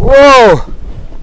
Whoa!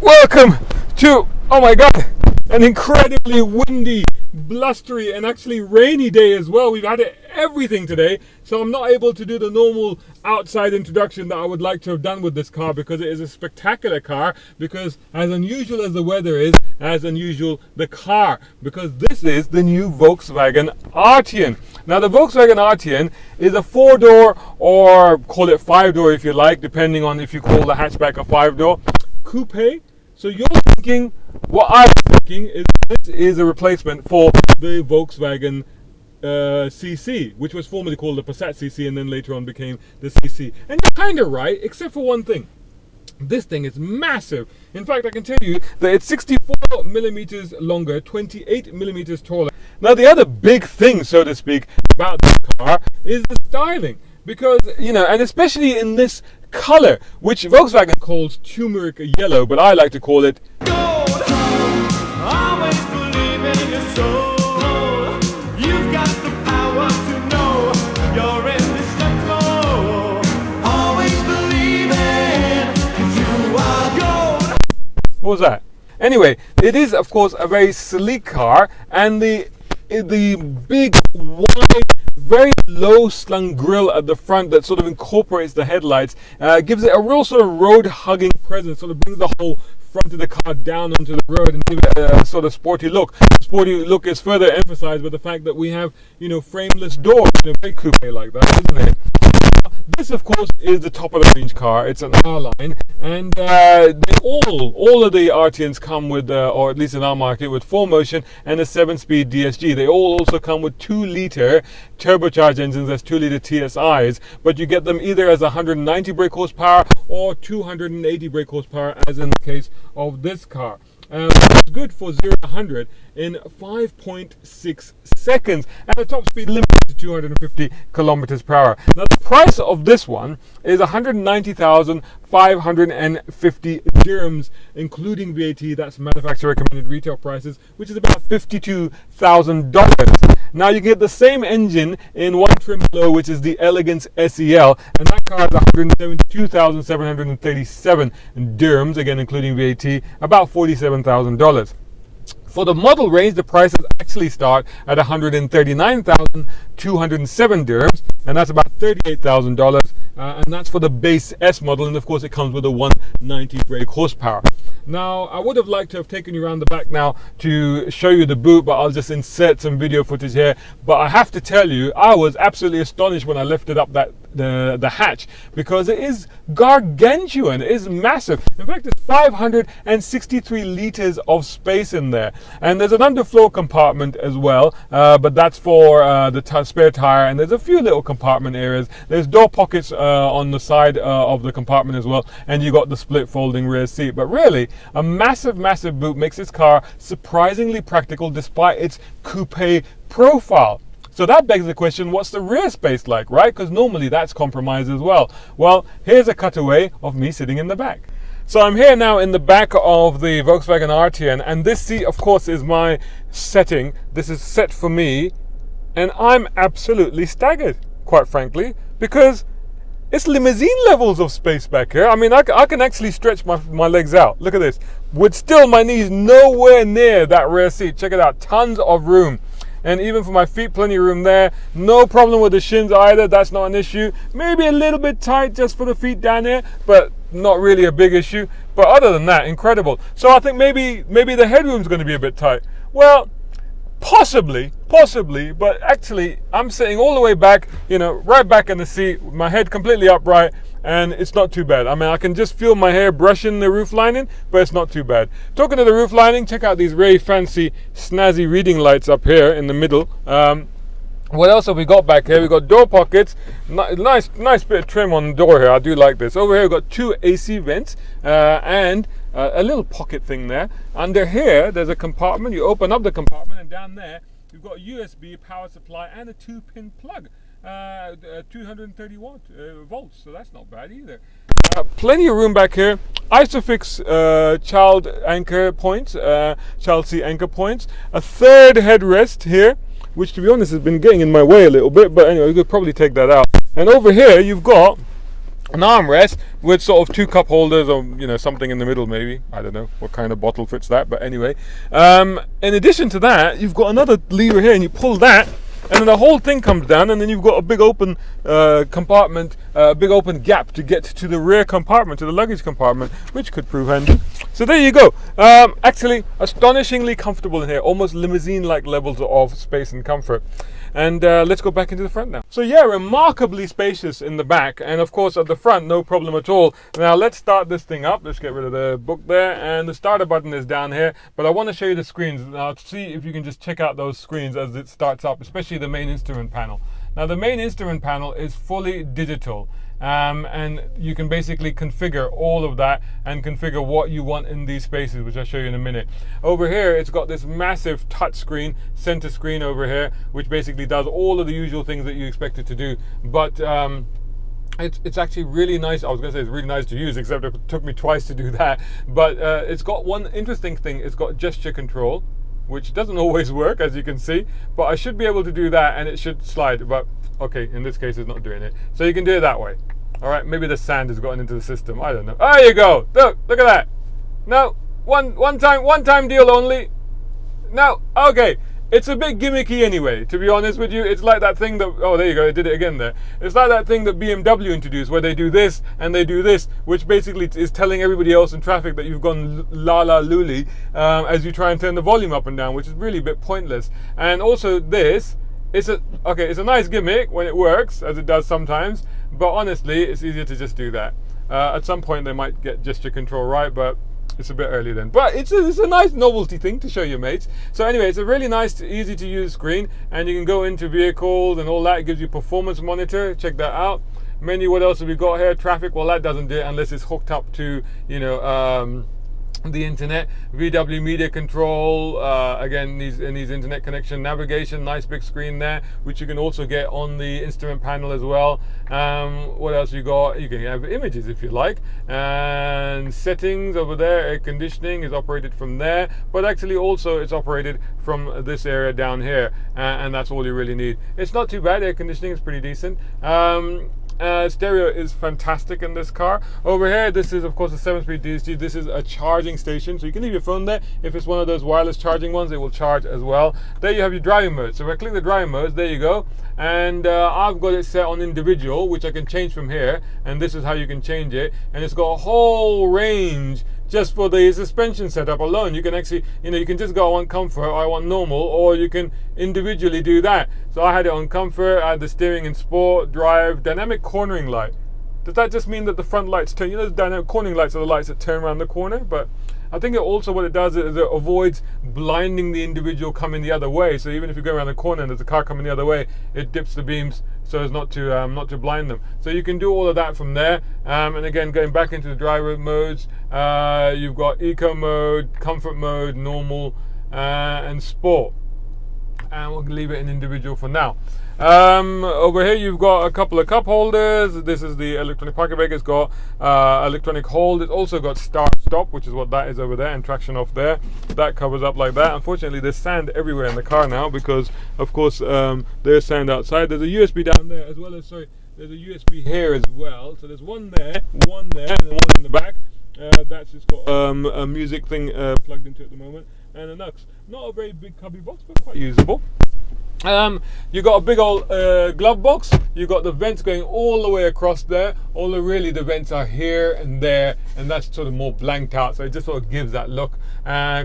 Welcome to, oh my god, an incredibly windy, blustery and actually rainy day as well. We've had everything today, so I'm not able to do the normal outside introduction that I would like to have done with this car, because it is a spectacular car, because as unusual as the weather is, as unusual the car, because this is the new Volkswagen Arteon. Now the Volkswagen Arteon is a 4-door, or call it 5-door if you like, depending on if you call the hatchback a 5-door coupe. So you're thinking, what I'm thinking is this is a replacement for the Volkswagen CC, which was formerly called the Passat CC and then later on became the CC. And you're kind of right, except for one thing. This thing is massive. In fact, I can tell you that it's 64 millimeters longer, 28 millimeters taller. Now, the other big thing, so to speak, about this car is the styling. Because, you know, and especially in this color, which Volkswagen calls turmeric yellow, but I like to call it gold. Always believe in your soul. You've got the power to know you're indestructible. Always believe it, 'cause you are gold. What was that? Anyway, it is of course a very sleek car, and the big, wide, very low slung grille at the front that sort of incorporates the headlights gives it a real sort of road hugging presence, sort of brings the whole front of the car down onto the road and give it a sort of sporty look. The sporty look is further emphasized by the fact that we have, you know, frameless doors, very coupe like that, isn't it? This, of course, is the top of the range car. It's an R line, and all of the Arteons come with, or at least in our market, with 4Motion and a 7-speed DSG. They all also come with 2-liter turbocharged engines as 2-liter TSIs, but you get them either as 190 brake horsepower or 280 brake horsepower, as in the case of this car. It's good for 0 to 100 in 5.6 seconds, and the top speed limit to 250 kilometers per hour. Now the price of this one is 190,550 dirhams, including VAT. That's manufacturer recommended retail prices, which is about $52,000. Now you get the same engine in one trim below, which is the Elegance SEL, and that car is 172,737 dirhams, again including VAT, about $47,000. For the model range, the prices actually start at 139,207 dirhams, and that's about $38,000, and that's for the base S model, and of course it comes with a 190 brake horsepower. Now, I would have liked to have taken you around the back now to show you the boot, but I'll just insert some video footage here. But I have to tell you, I was absolutely astonished when I lifted up the hatch, because it is gargantuan. It is massive. In fact, it's 563 liters of space in there, and there's an underfloor compartment as well, but that's for the spare tire, and there's a few little compartment areas. There's door pockets on the side of the compartment as well, and you got the split folding rear seat. But really, a massive boot makes this car surprisingly practical despite its coupe profile. So that begs the question, what's the rear space like, right? Because normally that's compromised as well. Well, here's a cutaway of me sitting in the back. So I'm here now in the back of the Volkswagen Arteon, and this seat, of course, is my setting. This is set for me, and I'm absolutely staggered, quite frankly, because it's limousine levels of space back here. I mean, I can actually stretch my legs out. Look at this. With still my knees nowhere near that rear seat. Check it out. Tons of room. And even for my feet, plenty of room there. No problem with the shins either. That's not an issue. Maybe a little bit tight just for the feet down here, but not really a big issue. But other than that, incredible. So I think maybe the headroom's going to be a bit tight. Well, possibly, but actually I'm sitting all the way back, you know, right back in the seat, my head completely upright, and it's not too bad. I mean, I can just feel my hair brushing the roof lining, but it's not too bad. Talking to the roof lining, check out these very fancy, snazzy reading lights up here in the middle. What else have we got back here? We've got door pockets, nice bit of trim on the door here. I do like this. Over here we've got 2 AC vents and a little pocket thing there. Under here there's a compartment. You open up the compartment, and down there you've got a USB power supply and a 2-pin plug, 230 volts, so that's not bad either. Plenty of room back here. Isofix child anchor points, child seat anchor points. A third headrest here, which to be honest has been getting in my way a little bit, but anyway, we could probably take that out. And over here you've got an armrest with sort of two cup holders, or something in the middle, maybe. I don't know what kind of bottle fits that, but anyway. In addition to that, you've got another lever here, and you pull that, and then the whole thing comes down, and then you've got a big open compartment, a big open gap to get to the rear compartment, to the luggage compartment, which could prove handy. So there you go. Actually, astonishingly comfortable in here, almost limousine-like levels of space and comfort. And let's go back into the front now. So yeah, remarkably spacious in the back, and of course at the front, no problem at all. Now let's start this thing up. Let's get rid of the book there, and the starter button is down here, but I want to show you the screens. Now see if you can just check out those screens as it starts up, especially the main instrument panel. Now the main instrument panel is fully digital. And you can basically configure all of that and configure what you want in these spaces, which I'll show you in a minute. Over here, it's got this massive touch screen, center screen over here, which basically does all of the usual things that you expect it to do. But it's actually really nice. I was going to say it's really nice to use, except it took me twice to do that. But it's got one interesting thing. It's got gesture control, which doesn't always work, as you can see. But I should be able to do that, and it should slide. But okay, in this case, it's not doing it. So you can do it that way. All right, maybe the sand has gotten into the system. I don't know. There you go. Look at that. No, one time deal only. No, okay. It's a bit gimmicky anyway, to be honest with you. It's like that thing that, oh, there you go, I did it again there. It's like that thing that BMW introduced, where they do this and they do this, which basically is telling everybody else in traffic that you've gone la-la-luli as you try and turn the volume up and down, which is really a bit pointless. And also this, it's a nice gimmick when it works, as it does sometimes, but honestly, it's easier to just do that. At some point, they might get gesture control right, but it's a bit early then. But it's a nice novelty thing to show your mates. So anyway, it's a really nice, easy to use screen, and you can go into vehicles and all that. It gives you performance monitor. Check that out. Menu, what else have we got here? Traffic, well, that doesn't do it unless it's hooked up to, the internet. VW media control, again, these internet connection, navigation, nice big screen there, which you can also get on the instrument panel as well. What else you got? You can have images if you like, and settings over there. Air conditioning is operated from there, but actually also it's operated from this area down here, and that's all you really need. It's not too bad. Air conditioning is pretty decent. Stereo is fantastic in this car. Over here, this is of course a 7-speed DSG. This is a charging station, so you can leave your phone there. If it's one of those wireless charging ones, it will charge as well. There you have your driving mode. So if I click the driving mode, there you go. And I've got it set on individual, which I can change from here. And this is how you can change it. And it's got a whole range just for the suspension setup alone. You can actually, you can just go, I want comfort, or I want normal, or you can individually do that. So I had it on comfort, I had the steering in sport, drive, dynamic cornering light. Does that just mean that the front lights turn? The dynamic cornering lights are the lights that turn around the corner, but I think it also, what it does is it avoids blinding the individual coming the other way. So even if you go around the corner and there's a car coming the other way, it dips the beams so as not to blind them. So you can do all of that from there. And again, going back into the driver modes, you've got eco mode, comfort mode, normal, and sport. And we'll leave it in individual for now. Over here you've got a couple of cup holders. This is the electronic parking brake. It's got electronic hold. It's also got start stop, which is what that is over there, and traction off there. That covers up like that. Unfortunately, there's sand everywhere in the car now because of course there's sand outside. There's a USB down there as well as, sorry, there's a USB here as well. So there's one there, and one in the back. That's just got a music thing plugged into it at the moment, and a Nux. Not a very big cubby box, but quite usable. You got a big old glove box. You got the vents going all the way across there, although really the vents are here and there, and that's sort of more blanked out, so it just sort of gives that look.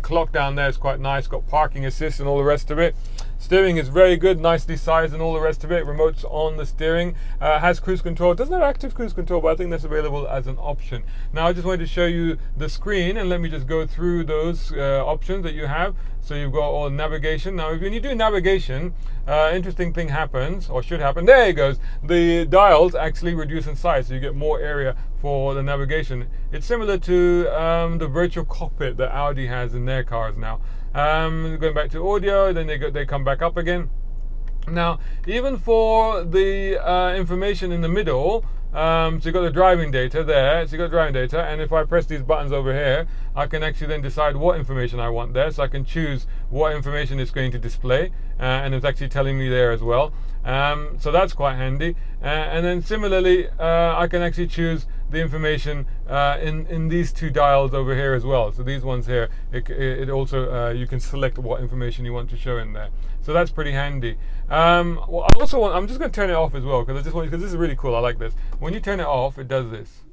Clock down there is quite nice, got parking assist and all the rest of it. Steering is very good, nicely sized and all the rest of it. Remotes on the steering. Has cruise control. It doesn't have active cruise control, but I think that's available as an option. Now I just wanted to show you the screen, and let me just go through those options that you have. So you've got all navigation. Now when you do navigation, interesting thing happens, or should happen. There it goes. The dials actually reduce in size, so you get more area for the navigation. It's similar to the virtual cockpit that Audi has in their cars now. Going back to audio, then they come back up again. Now, even for the information in the middle, So you've got the driving data there. So you've got driving data, and if I press these buttons over here, I can actually then decide what information I want there. So I can choose what information it's going to display, and it's actually telling me there as well. So that's quite handy. And then similarly, I can actually choose the information in these two dials over here as well. So these ones here, it also you can select what information you want to show in there. So that's pretty handy. Well, I also want, I'm just going to turn it off as well because this is really cool. I like this. When you turn it off, it does this.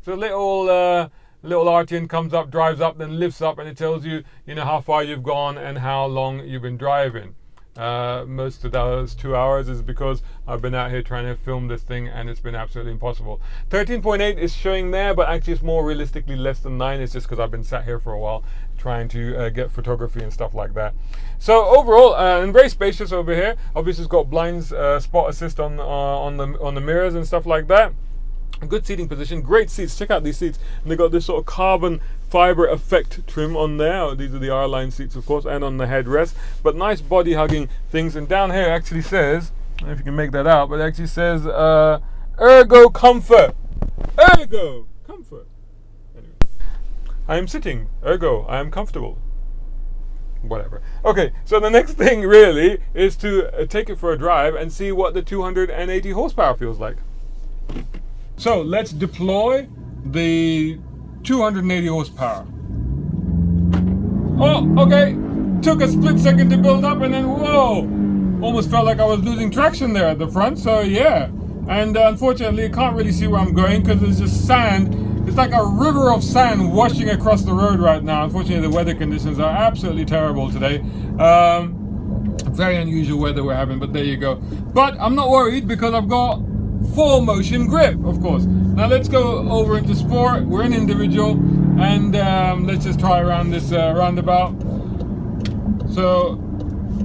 So little Arteon comes up, drives up, then lifts up, and it tells you, how far you've gone and how long you've been driving. Most of those 2 hours is because I've been out here trying to film this thing, and it's been absolutely impossible. 13.8 is showing there, but actually it's more realistically less than 9. It's just because I've been sat here for a while trying to get photography and stuff like that. So overall, and very spacious over here. Obviously, it's got blinds, spot assist on the mirrors and stuff like that. Good seating position, great seats. Check out these seats. And they got this sort of carbon fiber effect trim on there. These are the R-line seats, of course, and on the headrest. But nice body hugging things. And down here actually says, I don't know if you can make that out, but it actually says Ergo Comfort. Ergo Comfort. Anyway, I am sitting. Ergo, I am comfortable. Whatever. Okay, so the next thing really is to take it for a drive and see what the 280 horsepower feels like. So let's deploy the 280 horsepower. Oh, okay. Took a split second to build up, and then whoa, almost felt like I was losing traction there at the front. So yeah, and unfortunately, I can't really see where I'm going because there's just sand. It's like a river of sand washing across the road right now. Unfortunately, the weather conditions are absolutely terrible today. Very unusual weather we're having, but there you go. But I'm not worried because I've got full motion grip, of course. Now let's go over into sport. We're in individual, and let's just try around this roundabout. So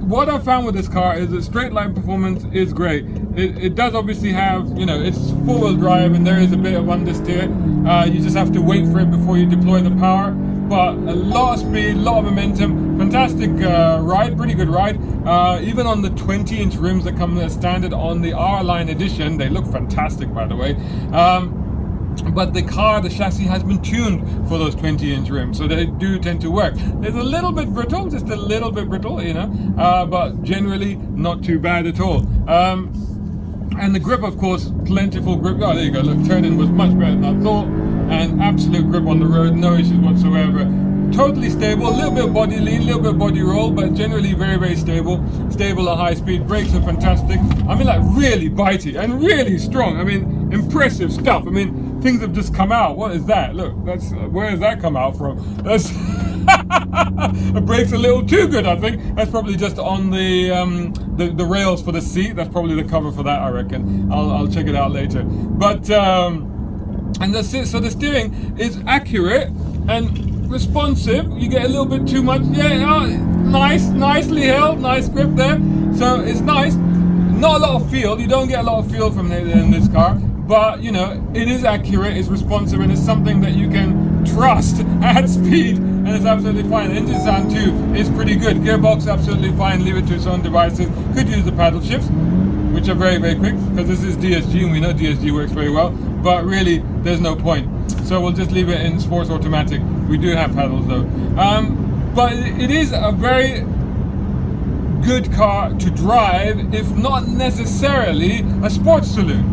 what I found with this car is that straight line performance is great. It does obviously have, it's four-wheel drive, and there is a bit of understeer. You just have to wait for it before you deploy the power. But a lot of speed, a lot of momentum, fantastic ride, pretty good ride. Even on the 20-inch rims that come as standard on the R-Line edition, they look fantastic, by the way. But the chassis has been tuned for those 20-inch rims, so they do tend to work. It's a little bit brittle, just a little bit brittle, but generally not too bad at all. And the grip, of course, plentiful grip. Oh, there you go. Look, turning was much better than I thought. And absolute grip on the road, no issues whatsoever. Totally stable, a little bit of body lean, a little bit of body roll, but generally very, very stable. Stable at high speed, brakes are fantastic. I mean, like really bitey and really strong. I mean, impressive stuff. I mean, things have just come out. What is that? Look, that's where does that come out from? That's the brakes a little too good, I think. That's probably just on the rails for the seat. That's probably the cover for that, I reckon. I'll check it out later. But and that's it. So the steering is accurate and responsive. You get a little bit too much. Yeah, nicely held, nice grip there. So it's nice. Not a lot of feel. You don't get a lot of feel from it in this car, but it is accurate, it's responsive, and it's something that you can trust at speed, and it's absolutely fine. The engine sound too is pretty good. Gearbox absolutely fine. Leave it to its own devices. Could use the paddle shifts, which are very, very quick because this is DSG, and we know DSG works very well. But really, there's no point. So we'll just leave it in sports automatic. We do have paddles though. But it is a very good car to drive, if not necessarily a sports saloon.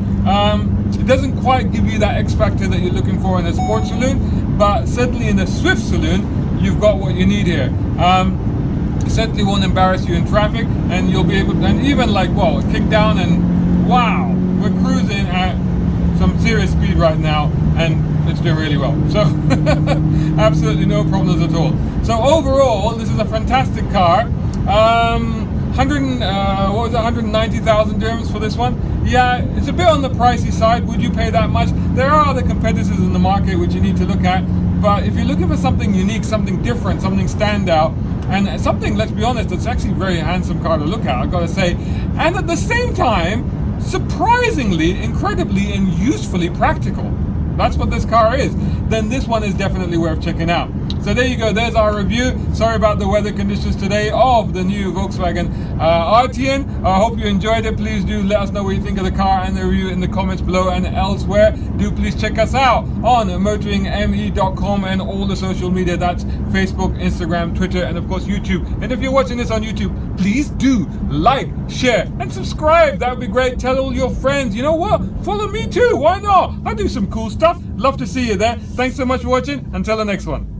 It doesn't quite give you that X factor that you're looking for in a sports saloon, but certainly in a Swift saloon, you've got what you need here. Certainly won't embarrass you in traffic, and you'll be able to, and even kick down, and wow, we're cruising at some serious speed right now, and it's doing really well. So absolutely no problems at all. So overall, this is a fantastic car. 190,000 dirhams for this one. Yeah, it's a bit on the pricey side. Would you pay that much? There are other competitors in the market which you need to look at, but if you're looking for something unique, something different, something standout, and something, let's be honest, it's actually a very handsome car to look at, I've got to say, and at the same time, surprisingly, incredibly, and usefully practical. That's what this car is. then this one is definitely worth checking out. So there you go, there's our review. Sorry about the weather conditions today of the new Volkswagen Arteon. I hope you enjoyed it. Please do let us know what you think of the car and the review in the comments below and elsewhere. Do please check us out on motoringme.com and all the social media. That's Facebook, Instagram, Twitter, and of course YouTube. And if you're watching this on YouTube, please do like, share, and subscribe. That would be great. Tell all your friends. You know what? Follow me too. Why not? I do some cool stuff. Love to see you there. Thanks so much for watching. Until the next one.